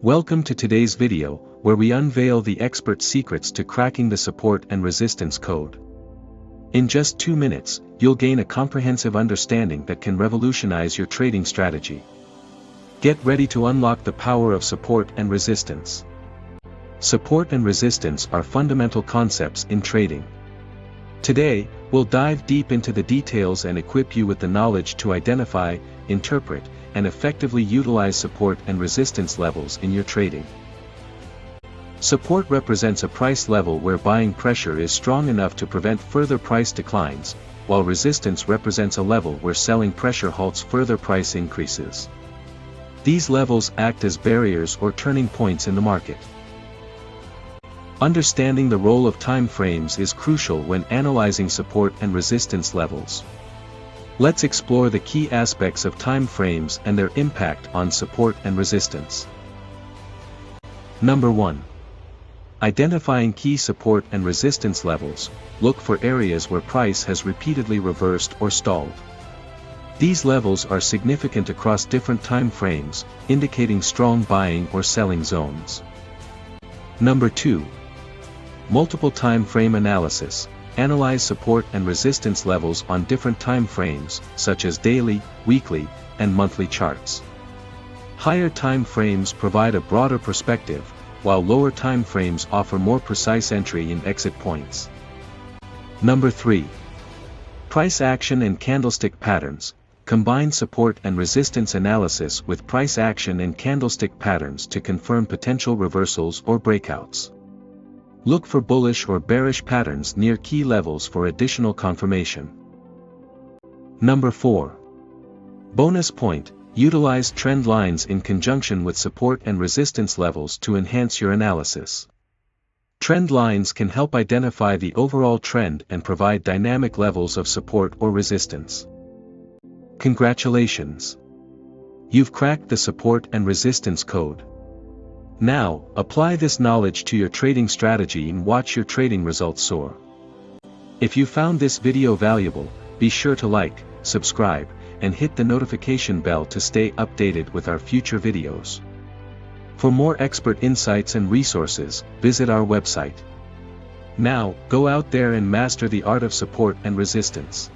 Welcome to today's video, where we unveil the expert secrets to cracking the support and resistance code. In just 2 minutes, you'll gain a comprehensive understanding that can revolutionize your trading strategy. Get ready to unlock the power of support and resistance. Support and resistance are fundamental concepts in trading. Today, we'll dive deep into the details and equip you with the knowledge to identify, interpret, and effectively utilize support and resistance levels in your trading. Support represents a price level where buying pressure is strong enough to prevent further price declines, while resistance represents a level where selling pressure halts further price increases. These levels act as barriers or turning points in the market. Understanding the role of time frames is crucial when analyzing support and resistance levels. Let's explore the key aspects of time frames and their impact on support and resistance. Number 1. Identifying key support and resistance levels. Look for areas where price has repeatedly reversed or stalled. These levels are significant across different time frames, indicating strong buying or selling zones. Number 2. Multiple time frame analysis. Analyze support and resistance levels on different time frames, such as daily, weekly, and monthly charts. Higher time frames provide a broader perspective, while lower time frames offer more precise entry and exit points. Number 3. Price action and candlestick patterns. Combine support and resistance analysis with price action and candlestick patterns to confirm potential reversals or breakouts. Look for bullish or bearish patterns near key levels for additional confirmation. Number 4. Bonus point. Utilize trend lines in conjunction with support and resistance levels to enhance your analysis. Trend lines can help identify the overall trend and provide dynamic levels of support or resistance. Congratulations! You've cracked the support and resistance code. Now, apply this knowledge to your trading strategy and watch your trading results soar. If you found this video valuable, be sure to like, subscribe, and hit the notification bell to stay updated with our future videos. For more expert insights and resources, visit our website. Now, go out there and master the art of support and resistance.